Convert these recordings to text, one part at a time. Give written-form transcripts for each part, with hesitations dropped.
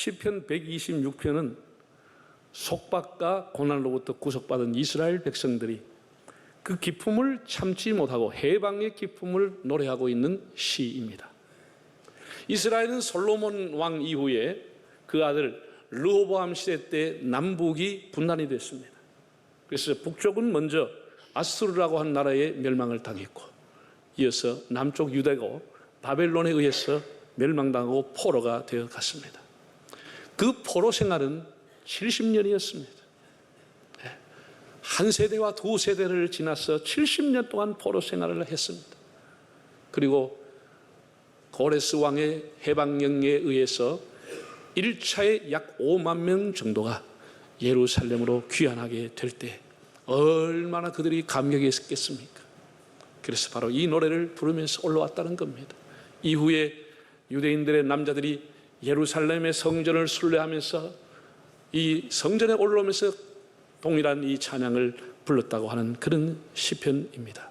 시편 126편은 속박과 고난으로부터 구속받은 이스라엘 백성들이 그 기쁨을 참지 못하고 해방의 기쁨을 노래하고 있는 시입니다. 이스라엘은 솔로몬 왕 이후에 그 아들 르호보암 시대 때 남북이 분단이 됐습니다. 그래서 북쪽은 먼저 아수르라고 한 나라의 멸망을 당했고, 이어서 남쪽 유대고 바벨론에 의해서 멸망당하고 포로가 되어 갔습니다. 그 포로 생활은 70년이었습니다. 한 세대와 두 세대를 지나서 70년 동안 포로 생활을 했습니다. 그리고 고레스 왕의 해방령에 의해서 1차에 약 5만 명 정도가 예루살렘으로 귀환하게 될 때 얼마나 그들이 감격했겠습니까? 그래서 바로 이 노래를 부르면서 올라왔다는 겁니다. 이후에 유대인들의 남자들이 예루살렘의 성전을 순례하면서 이 성전에 올라오면서 동일한 이 찬양을 불렀다고 하는 그런 시편입니다.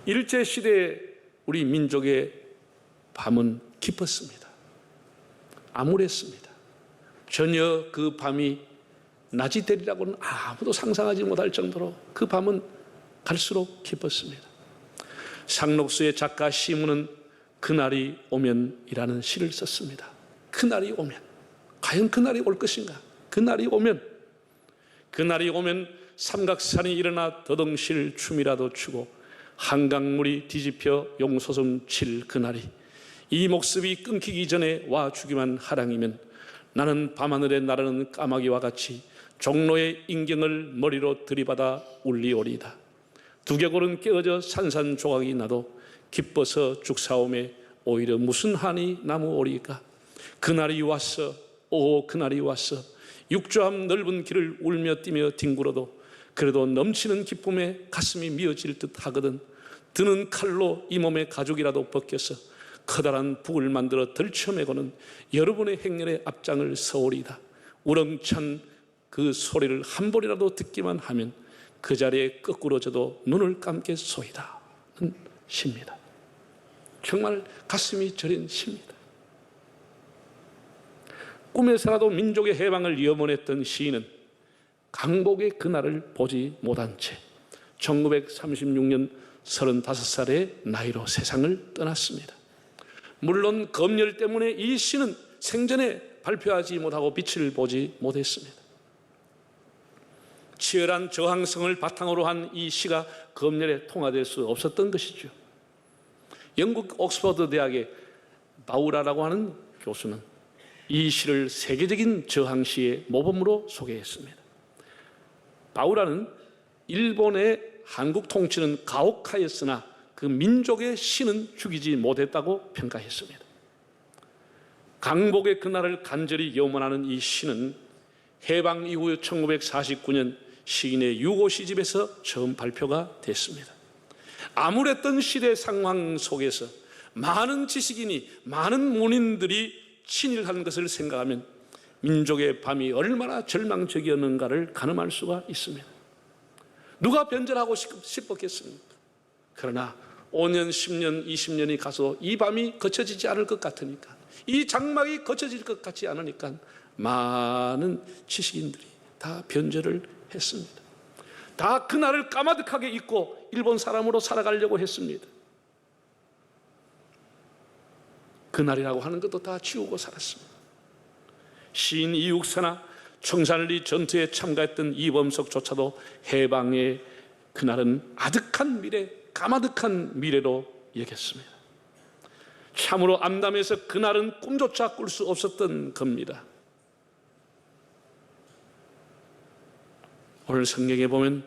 일제시대에 우리 민족의 밤은 깊었습니다. 암울했습니다. 전혀 그 밤이 낮이 되리라고는 아무도 상상하지 못할 정도로 그 밤은 갈수록 깊었습니다. 상록수의 작가 시문은 그날이 오면이라는 시를 썼습니다. 그날이 오면, 과연 그날이 올 것인가? 그날이 오면 삼각산이 일어나 더덩실 춤이라도 추고 한강물이 뒤집혀 용솟음 칠 그날이 이 목숨이 끊기기 전에 와 주기만 하량이면 나는 밤하늘에 나르는 까마귀와 같이 종로의 인경을 머리로 들이받아 울리오리이다. 두개골은 깨어져 산산조각이 나도 기뻐서 죽사오매 오히려 무슨 한이 나무오리까. 그날이 왔어, 오 그날이 왔어. 육조함 넓은 길을 울며 뛰며 뒹굴어도 그래도 넘치는 기쁨에 가슴이 미어질 듯 하거든. 드는 칼로 이 몸의 가죽이라도 벗겨서 커다란 북을 만들어 들쳐매고는 여러분의 행렬의 앞장을 서오리이다. 우렁찬 그 소리를 한 번이라도 듣기만 하면 그 자리에 거꾸로져도 눈을 감겠소이다. 는 시입니다. 정말 가슴이 저린 시입니다. 꿈에서라도 민족의 해방을 염원했던 시인은 강복의 그날을 보지 못한 채 1936년 35살의 나이로 세상을 떠났습니다. 물론 검열 때문에 이 시는 생전에 발표하지 못하고 빛을 보지 못했습니다. 치열한 저항성을 바탕으로 한 이 시가 검열에 통화될 수 없었던 것이죠. 영국 옥스퍼드 대학의 바우라라고 하는 교수는 이 시를 세계적인 저항시의 모범으로 소개했습니다. 바우라는 일본의 한국 통치는 가혹하였으나 그 민족의 신은 죽이지 못했다고 평가했습니다. 강복의 그날을 간절히 염원하는 이 시는 해방 이후 1949년 시인의 유고시집에서 처음 발표가 됐습니다. 암울했던 시대 상황 속에서 많은 지식인이, 많은 문인들이 친일한 것을 생각하면 민족의 밤이 얼마나 절망적이었는가를 가늠할 수가 있습니다. 누가 변절하고 싶었겠습니까? 그러나 5년, 10년, 20년이 가서 이 밤이 거쳐지지 않을 것 같으니까, 이 장막이 거쳐질 것 같지 않으니까 많은 지식인들이 다 변절을 했습니다. 다 그날을 까마득하게 잊고 일본 사람으로 살아가려고 했습니다. 그날이라고 하는 것도 다 지우고 살았습니다. 시인 이육사나 청산리 전투에 참가했던 이범석조차도 해방의 그날은 아득한 미래, 까마득한 미래로 여겼습니다. 참으로 암담해서 그날은 꿈조차 꿀 수 없었던 겁니다. 오늘 성경에 보면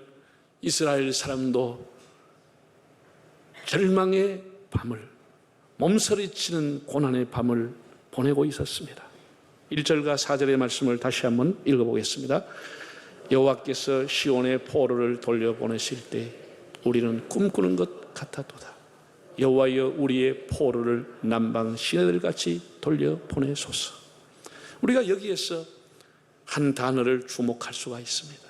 이스라엘 사람도 절망의 밤을, 몸서리치는 고난의 밤을 보내고 있었습니다. 1절과 4절의 말씀을 다시 한번 읽어보겠습니다. 여호와께서 시온의 포로를 돌려보내실 때 우리는 꿈꾸는 것 같았도다. 여호와여 우리의 포로를 남방 시내들같이 돌려보내소서. 우리가 여기에서 한 단어를 주목할 수가 있습니다.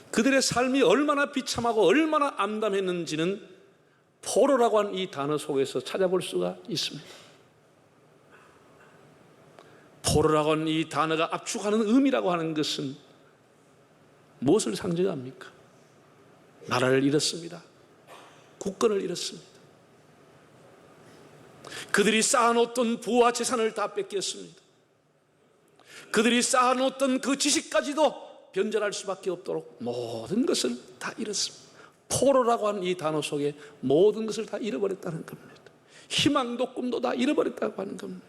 그들의 삶이 얼마나 비참하고 얼마나 암담했는지는 포로라고 하는 이 단어 속에서 찾아볼 수가 있습니다. 포로라고 하는 이 단어가 압축하는 의미라고 하는 것은 무엇을 상징합니까? 나라를 잃었습니다. 국권을 잃었습니다. 그들이 쌓아놓던 부와 재산을 다 뺏겼습니다. 그들이 쌓아놓던 그 지식까지도 변절할 수밖에 없도록 모든 것을 다 잃었습니다. 포로라고 하는 이 단어 속에 모든 것을 다 잃어버렸다는 겁니다. 희망도 꿈도 다 잃어버렸다고 하는 겁니다.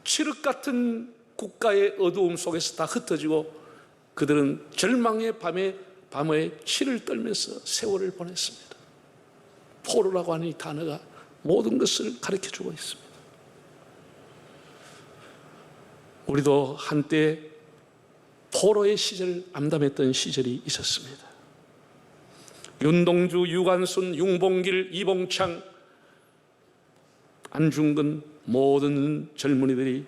칠흑 같은 국가의 어두움 속에서 다 흩어지고 그들은 절망의 밤에 치를 떨면서 세월을 보냈습니다. 포로라고 하는 이 단어가 모든 것을 가르쳐주고 있습니다. 우리도 한때 포로의 시절 암담했던 시절이 있었습니다. 윤동주, 유관순, 윤봉길, 이봉창, 안중근 모든 젊은이들이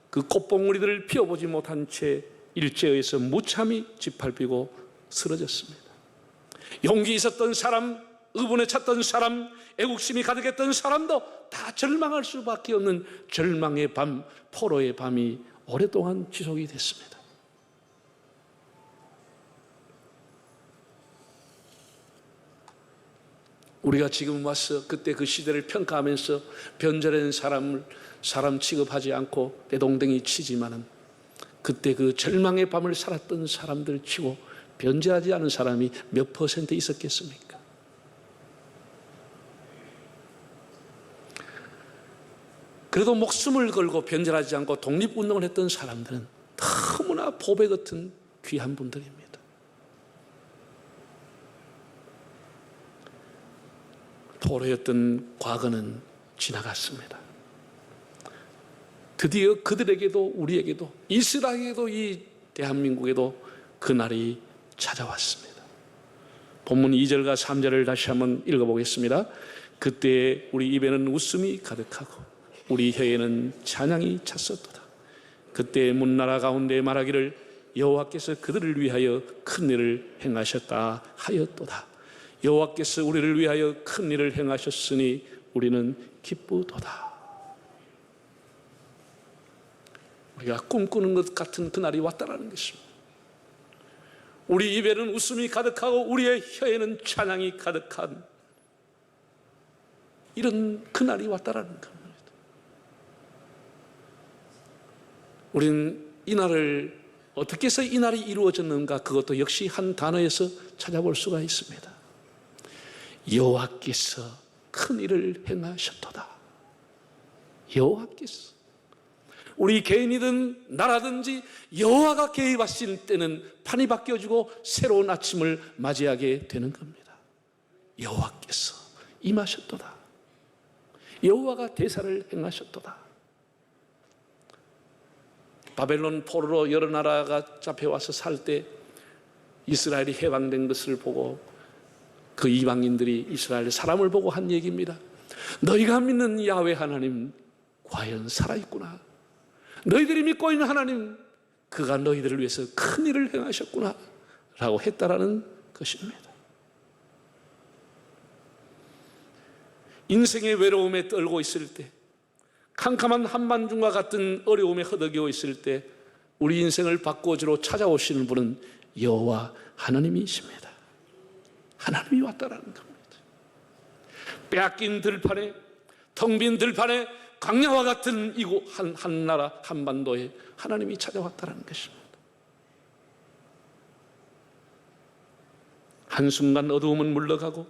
그 꽃봉오리들을 피워보지 못한 채 일제에서 무참히 짓밟히고 쓰러졌습니다. 용기 있었던 사람, 의분에 찼던 사람, 애국심이 가득했던 사람도 다 절망할 수밖에 없는 절망의 밤, 포로의 밤이 오랫동안 지속이 됐습니다. 우리가 지금 와서 그때 그 시대를 평가하면서 변절한 사람을 사람 취급하지 않고 내동댕이 치지만은 그때 그 절망의 밤을 살았던 사람들 치고 변절하지 않은 사람이 몇 퍼센트 있었겠습니까? 그래도 목숨을 걸고 변절하지 않고 독립운동을 했던 사람들은 너무나 보배 같은 귀한 분들입니다. 포로였던 과거는 지나갔습니다. 드디어 그들에게도 우리에게도 이스라엘에게도 이 대한민국에도 그날이 찾아왔습니다. 본문 2절과 3절을 다시 한번 읽어보겠습니다. 그때 우리 입에는 웃음이 가득하고 우리 혀에는 찬양이 찼었도다. 그때 문나라 가운데 말하기를 여호와께서 그들을 위하여 큰 일을 행하셨다 하였도다. 여호와께서 우리를 위하여 큰 일을 행하셨으니 우리는 기쁘도다. 우리가 꿈꾸는 것 같은 그날이 왔다라는 것입니다. 우리 입에는 웃음이 가득하고 우리의 혀에는 찬양이 가득한 이런 그날이 왔다라는 겁니다. 우리는 이 날을 어떻게 해서 이 날이 이루어졌는가, 그것도 역시 한 단어에서 찾아볼 수가 있습니다. 여호와께서 큰 일을 행하셨도다. 여호와께서, 우리 개인이든 나라든지 여호와가 개입하신 때는 판이 바뀌어지고 새로운 아침을 맞이하게 되는 겁니다. 여호와께서 임하셨도다. 여호와가 대사를 행하셨도다. 바벨론 포로로 여러 나라가 잡혀와서 살 때 이스라엘이 해방된 것을 보고 그 이방인들이 이스라엘 사람을 보고 한 얘기입니다. 너희가 믿는 야훼 하나님 과연 살아있구나. 너희들이 믿고 있는 하나님, 그가 너희들을 위해서 큰 일을 행하셨구나 라고 했다라는 것입니다. 인생의 외로움에 떨고 있을 때, 캄캄한 한밤중과 같은 어려움에 허덕이고 있을 때 우리 인생을 바꿔주러 찾아오시는 분은 여호와 하나님이십니다. 하나님이 왔다라는 겁니다. 빼앗긴 들판에, 텅 빈 들판에 광야와 같은 이곳 한 나라 한반도에 하나님이 찾아왔다는 것입니다. 한순간 어두움은 물러가고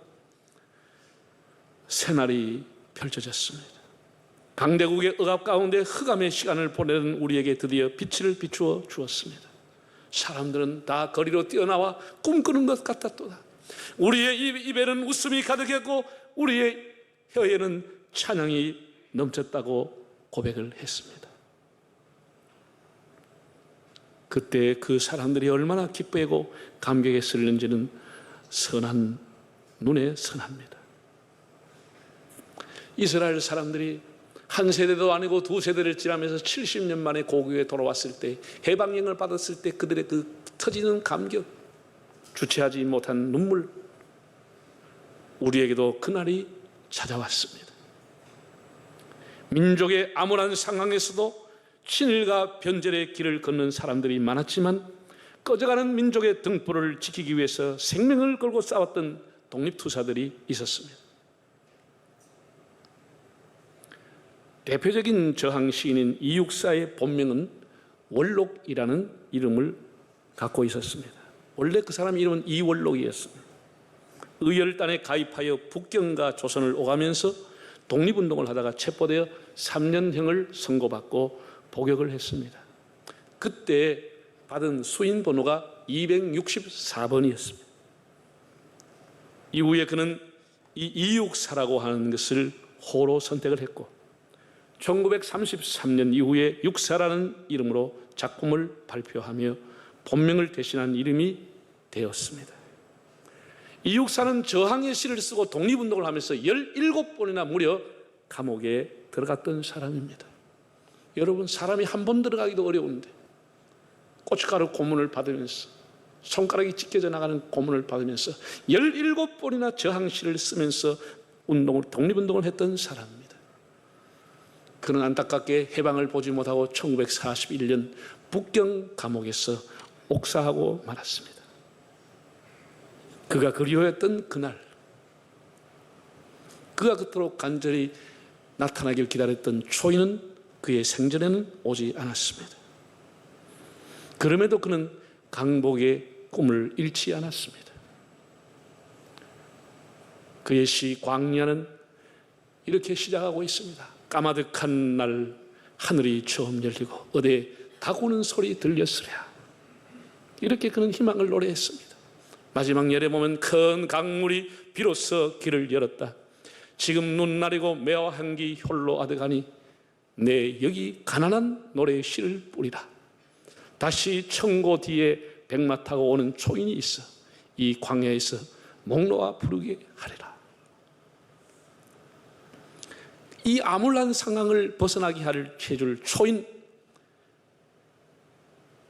새날이 펼쳐졌습니다. 강대국의 억압 가운데 흑암의 시간을 보내는 우리에게 드디어 빛을 비추어 주었습니다. 사람들은 다 거리로 뛰어나와 꿈꾸는 것 같았도다. 우리의 입에는 웃음이 가득했고 우리의 혀에는 찬양이 넘쳤다고 고백을 했습니다. 그때 그 사람들이 얼마나 기뻐하고 감격했을는지는 선한 눈에 선합니다. 이스라엘 사람들이 한 세대도 아니고 두 세대를 지나면서 70년 만에 고국에 돌아왔을 때, 해방령을 받았을 때 그들의 그 터지는 감격, 주체하지 못한 눈물, 우리에게도 그날이 찾아왔습니다. 민족의 암울한 상황에서도 친일과 변절의 길을 걷는 사람들이 많았지만 꺼져가는 민족의 등불을 지키기 위해서 생명을 걸고 싸웠던 독립투사들이 있었습니다. 대표적인 저항 시인인 이육사의 본명은 월록이라는 이름을 갖고 있었습니다. 원래 그 사람 이름은 이월록이었습니다. 의열단에 가입하여 북경과 조선을 오가면서 독립운동을 하다가 체포되어 3년형을 선고받고 복역을 했습니다. 그때 받은 수인 번호가 264번이었습니다. 이후에 그는 이 이육사라고 하는 것을 호로 선택을 했고 1933년 이후에 육사라는 이름으로 작품을 발표하며 본명을 대신한 이름이 되었습니다. 이육사는 저항의 시를 쓰고 독립운동을 하면서 17번이나 무려 감옥에 들어갔던 사람입니다. 여러분, 사람이 한 번 들어가기도 어려운데 고춧가루 고문을 받으면서 손가락이 찢겨져 나가는 고문을 받으면서 17번이나 저항시를 쓰면서 독립운동을 했던 사람입니다. 그는 안타깝게 해방을 보지 못하고 1941년 북경 감옥에서 옥사하고 말았습니다. 그가 그리워했던 그날, 그가 그토록 간절히 나타나길 기다렸던 초인은 그의 생전에는 오지 않았습니다. 그럼에도 그는 강복의 꿈을 잃지 않았습니다. 그의 시 광야는 이렇게 시작하고 있습니다. 까마득한 날 하늘이 처음 열리고 어디에 다구는 소리 들렸으랴. 이렇게 그는 희망을 노래했습니다. 마지막 열에 보면 큰 강물이 비로소 길을 열었다. 지금 눈 나리고 매화 향기 홀로 아득하니 내 여기 가난한 노래의 씨를 뿌리라. 다시 청고 뒤에 백마 타고 오는 초인이 있어 이 광야에서 목놓아 부르게 하리라. 이 암울한 상황을 벗어나게 해줄 초인,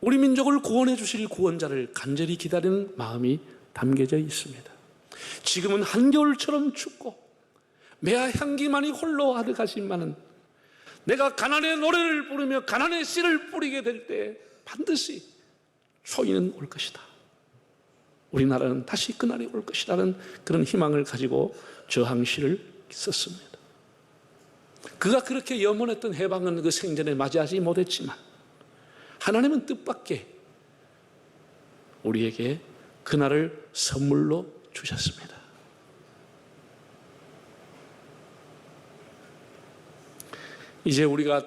우리 민족을 구원해 주실 구원자를 간절히 기다리는 마음이 담겨져 있습니다. 지금은 한겨울처럼 춥고 매화 향기만이 홀로 아득하지만은 내가 가난의 노래를 부르며 가난의 씨를 뿌리게 될 때 반드시 초인은 올 것이다. 우리나라는 다시 그날이 올 것이라는 그런 희망을 가지고 저항시를 썼습니다. 그가 그렇게 염원했던 해방은 그 생전에 맞이하지 못했지만 하나님은 뜻밖의 우리에게 그날을 선물로 주셨습니다. 이제 우리가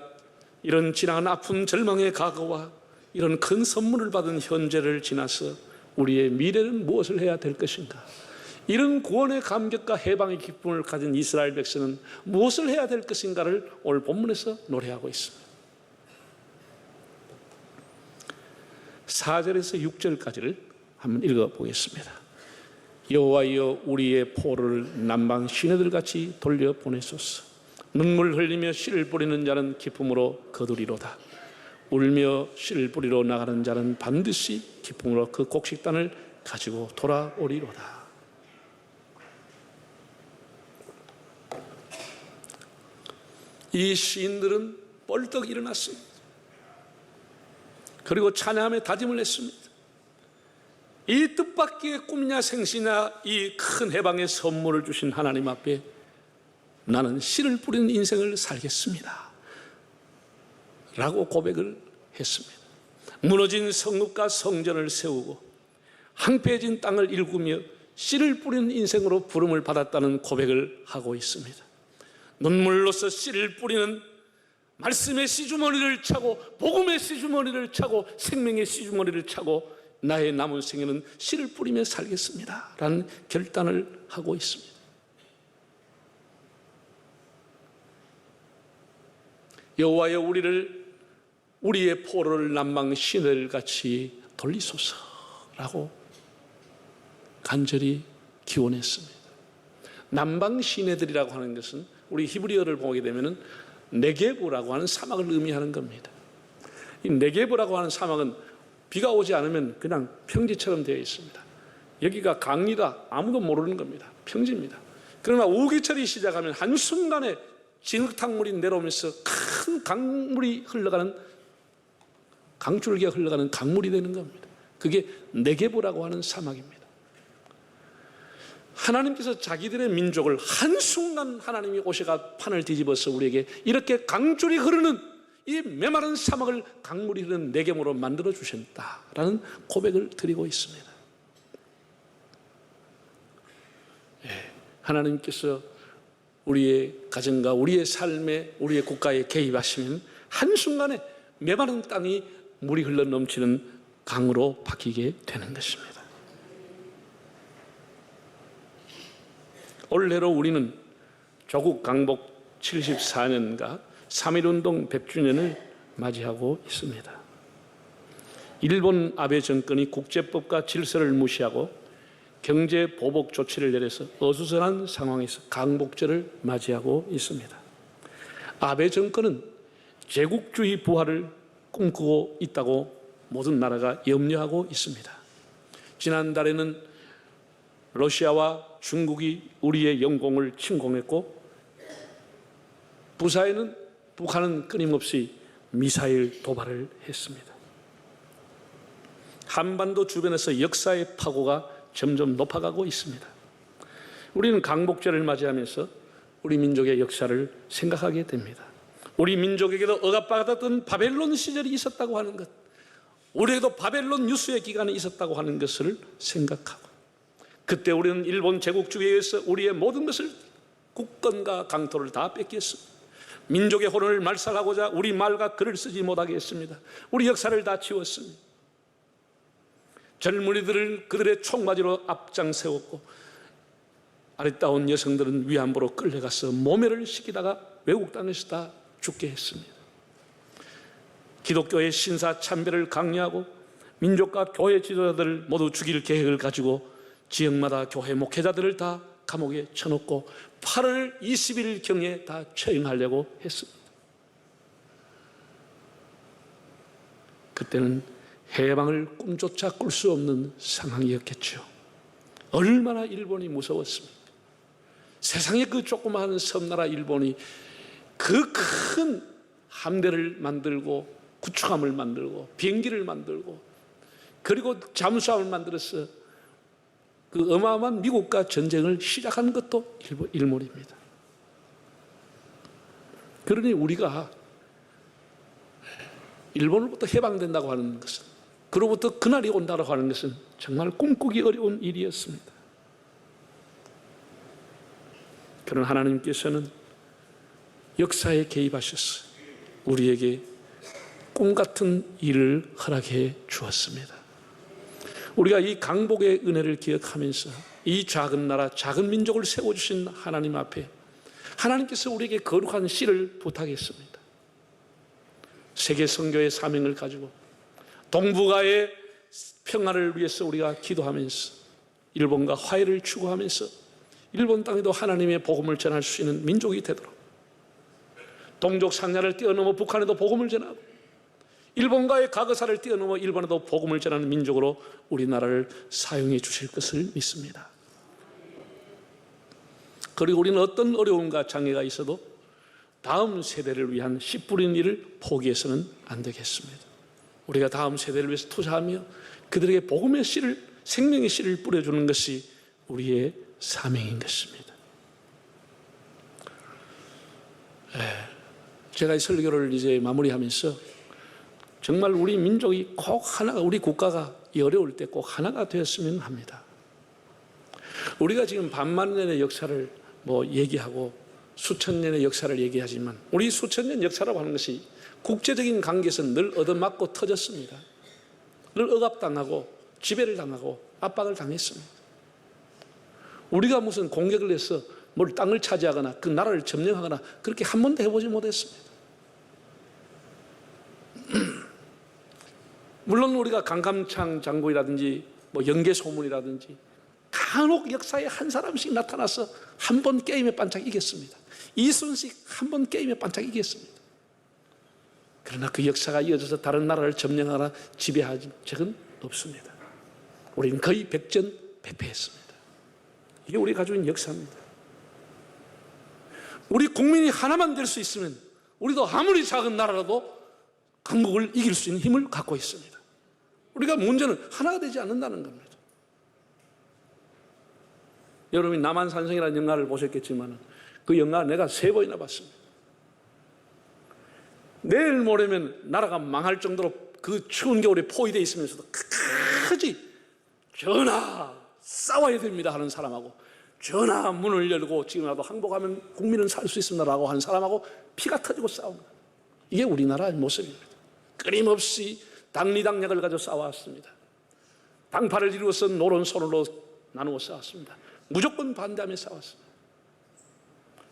이런 지나간 아픈 절망의 과거와 이런 큰 선물을 받은 현재를 지나서 우리의 미래는 무엇을 해야 될 것인가? 이런 구원의 감격과 해방의 기쁨을 가진 이스라엘 백성은 무엇을 해야 될 것인가를 오늘 본문에서 노래하고 있습니다. 4절에서 6절까지를 한번 읽어보겠습니다. 여호와여 우리의 포를 남방 시내들같이 돌려보내소서. 눈물 흘리며 씨를 뿌리는 자는 기쁨으로 거두리로다. 울며 씨를 뿌리러 나가는 자는 반드시 기쁨으로 그 곡식단을 가지고 돌아오리로다. 이 시인들은 벌떡 일어났습니다. 그리고 찬양함에 다짐을 했습니다. 이 뜻밖의 꿈이냐 생시냐 이 큰 해방의 선물을 주신 하나님 앞에 나는 씨를 뿌리는 인생을 살겠습니다 라고 고백을 했습니다. 무너진 성읍과 성전을 세우고 황폐해진 땅을 일구며 씨를 뿌리는 인생으로 부름을 받았다는 고백을 하고 있습니다. 눈물로서 씨를 뿌리는 말씀의 씨주머니를 차고 복음의 씨주머니를 차고 생명의 씨주머니를 차고 나의 남은 생에는 씨를 뿌리며 살겠습니다 라는 결단을 하고 있습니다. 여호와여 우리의 포를 남방 시내들같이 돌리소서라고 간절히 기원했습니다. 남방 시내들이라고 하는 것은 우리 히브리어를 보게 되면은 네게브라고 하는 사막을 의미하는 겁니다. 이 네게브라고 하는 사막은 비가 오지 않으면 그냥 평지처럼 되어 있습니다. 여기가 강이다 아무도 모르는 겁니다. 평지입니다. 그러나 우기철이 시작하면 한순간에 진흙탕물이 내려오면서 큰 강물이 흘러가는, 강줄기가 흘러가는 강물이 되는 겁니다. 그게 네게브라고 하는 사막입니다. 하나님께서 자기들의 민족을 한순간 하나님이 오셔가 판을 뒤집어서 우리에게 이렇게 강줄이 흐르는 이 메마른 사막을 강물이 흐르는 네게브로 만들어 주셨다라는 고백을 드리고 있습니다. 하나님께서 우리의 가정과 우리의 삶에, 우리의 국가에 개입하시면 한순간에 메마른 땅이 물이 흘러 넘치는 강으로 바뀌게 되는 것입니다. 올해로 우리는 조국 강복 74년과 3.1운동 100주년을 맞이하고 있습니다. 일본 아베 정권이 국제법과 질서를 무시하고 경제 보복 조치를 내려서 어수선한 상황에서 강복절을 맞이하고 있습니다. 아베 정권은 제국주의 부활을 꿈꾸고 있다고 모든 나라가 염려하고 있습니다. 지난달에는 러시아와 중국이 우리의 영공을 침공했고, 부사에는 북한은 끊임없이 미사일 도발을 했습니다. 한반도 주변에서 역사의 파고가 점점 높아가고 있습니다. 우리는 강복절을 맞이하면서 우리 민족의 역사를 생각하게 됩니다. 우리 민족에게도 억압받았던 바벨론 시절이 있었다고 하는 것, 우리에게도 바벨론 유수의 기간이 있었다고 하는 것을 생각하고, 그때 우리는 일본 제국주의에 의해서 우리의 모든 것을, 국권과 강토를 다 뺏겼습니다. 민족의 혼을 말살하고자 우리 말과 글을 쓰지 못하게 했습니다. 우리 역사를 다 지웠습니다. 젊은이들을 그들의 총맞이로 앞장 세웠고, 아리따운 여성들은 위안부로 끌려가서 모멸을 시키다가 외국 땅에서 다 죽게 했습니다. 기독교의 신사 참배를 강요하고 민족과 교회 지도자들을 모두 죽일 계획을 가지고 지역마다 교회 목회자들을 다 감옥에 쳐놓고 8월 20일경에 다 처형하려고 했습니다. 그때는 해방을 꿈조차 꿀 수 없는 상황이었겠죠. 얼마나 일본이 무서웠습니까? 세상의 그 조그마한 섬나라 일본이 그 큰 함대를 만들고 구축함을 만들고 비행기를 만들고 그리고 잠수함을 만들어서 그 어마어마한 미국과 전쟁을 시작한 것도 일본입니다. 그러니 우리가 일본으로부터 해방된다고 하는 것은, 그로부터 그날이 온다고 하는 것은 정말 꿈꾸기 어려운 일이었습니다. 그러나 하나님께서는 역사에 개입하셔서 우리에게 꿈같은 일을 허락해 주었습니다. 우리가 이 강복의 은혜를 기억하면서 이 작은 나라, 작은 민족을 세워주신 하나님 앞에 하나님께서 우리에게 거룩한 씨를 부탁했습니다. 세계 선교의 사명을 가지고 동북아의 평화를 위해서 우리가 기도하면서 일본과 화해를 추구하면서 일본 땅에도 하나님의 복음을 전할 수 있는 민족이 되도록, 동족 상야를 뛰어넘어 북한에도 복음을 전하고 일본과의 과거사를 뛰어넘어 일본에도 복음을 전하는 민족으로 우리나라를 사용해 주실 것을 믿습니다. 그리고 우리는 어떤 어려움과 장애가 있어도 다음 세대를 위한 씨 뿌리는 일을 포기해서는 안 되겠습니다. 우리가 다음 세대를 위해서 투자하며 그들에게 복음의 씨를, 생명의 씨를 뿌려주는 것이 우리의 사명인 것입니다. 제가 이 설교를 이제 마무리하면서 정말 우리 민족이 꼭 하나가, 우리 국가가 이 어려울 때 꼭 하나가 되었으면 합니다. 우리가 지금 반만 년의 역사를 얘기하고 수천 년의 역사를 얘기하지만 우리 수천 년 역사라고 하는 것이 국제적인 관계에서 늘 얻어맞고 터졌습니다. 늘 억압당하고 지배를 당하고 압박을 당했습니다. 우리가 무슨 공격을 해서 뭘 땅을 차지하거나 그 나라를 점령하거나 그렇게 한 번도 해보지 못했습니다. 물론 우리가 강감창 장군이라든지 연개소문이라든지 간혹 역사에 한 사람씩 나타나서 한 번 게임에 반짝 이겼습니다. 이순식 한 번 게임에 반짝 이겼습니다. 그러나 그 역사가 이어져서 다른 나라를 점령하거나 지배한 적은 없습니다. 우리는 거의 백전백패했습니다. 이게 우리가 가지고 있는 역사입니다. 우리 국민이 하나만 될 수 있으면 우리도 아무리 작은 나라라도 강국을 이길 수 있는 힘을 갖고 있습니다. 우리가 문제는 하나가 되지 않는다는 겁니다. 여러분이 남한산성이라는 영화를 보셨겠지만 그 영화 내가 3번이나 봤습니다. 내일 모레면 나라가 망할 정도로 그 추운 겨울에 포위되어 있으면서도 끝까지 전하 싸워야 됩니다 하는 사람하고, 전하 문을 열고 지금이라도 항복하면 국민은 살 수 있습니다라고 하는 사람하고 피가 터지고 싸웁니다. 이게 우리나라의 모습입니다. 끊임없이 당리당략을 가지고 싸워왔습니다. 당파를 이루어서 노론소론으로 나누어 싸웠습니다. 무조건 반대하며 싸웠습니다.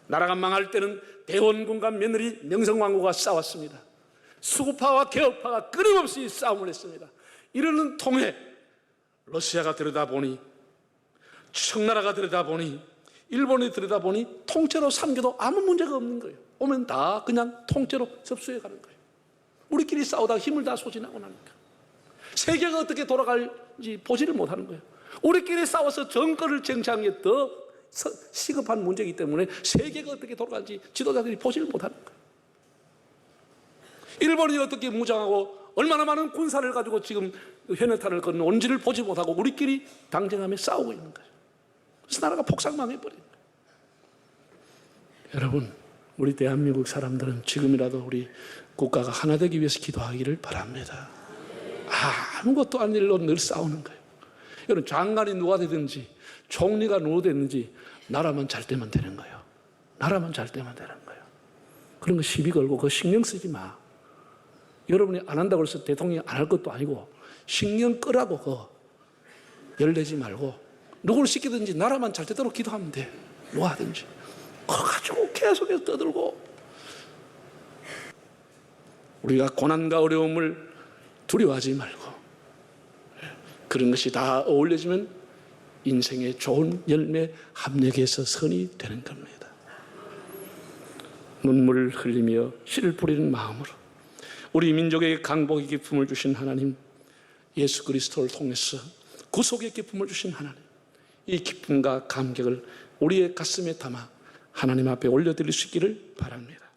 나라가 망할 때는 대원군과 며느리 명성황후가 싸웠습니다. 수구파와 개혁파가 끊임없이 싸움을 했습니다. 이러는 통에 러시아가 들여다보니, 청나라가 들여다보니, 일본이 들여다보니 통째로 삼겨도 아무 문제가 없는 거예요. 오면 다 그냥 통째로 접수해 가는 거예요. 우리끼리 싸우다가 힘을 다 소진하고 나니까 세계가 어떻게 돌아갈지 보지를 못하는 거예요. 우리끼리 싸워서 정권을 쟁취하는 게 더 시급한 문제이기 때문에 세계가 어떻게 돌아갈지 지도자들이 보지를 못하는 거예요. 일본이 어떻게 무장하고 얼마나 많은 군사를 가지고 지금 현해탄을 걷는 온지를 보지 못하고 우리끼리 당쟁하며 싸우고 있는 거예요. 그래서 나라가 폭삭망해버린 거예요. 여러분, 우리 대한민국 사람들은 지금이라도 우리 국가가 하나 되기 위해서 기도하기를 바랍니다. 아무것도 아닌 일로 늘 싸우는 거예요. 여러분, 장관이 누가 되든지 총리가 누가 되든지 나라만 잘 되면 되는 거예요. 나라만 잘 되면 되는 거예요. 그런 거 시비 걸고 그거 신경 쓰지 마. 여러분이 안 한다고 해서 대통령이 안 할 것도 아니고 신경 끄라고 그거 열내지 말고 누구를 시키든지 나라만 잘 되도록 기도하면 돼. 뭐 하든지. 그거 가지고 계속해서 떠들고, 우리가 고난과 어려움을 두려워하지 말고 그런 것이 다 어울려지면 인생의 좋은 열매 합력해서 선이 되는 겁니다. 눈물을 흘리며 씨를 뿌리는 마음으로 우리 민족에게 강복의 기쁨을 주신 하나님, 예수 그리스도를 통해서 구속의 기쁨을 주신 하나님, 이 기쁨과 감격을 우리의 가슴에 담아 하나님 앞에 올려드릴 수 있기를 바랍니다.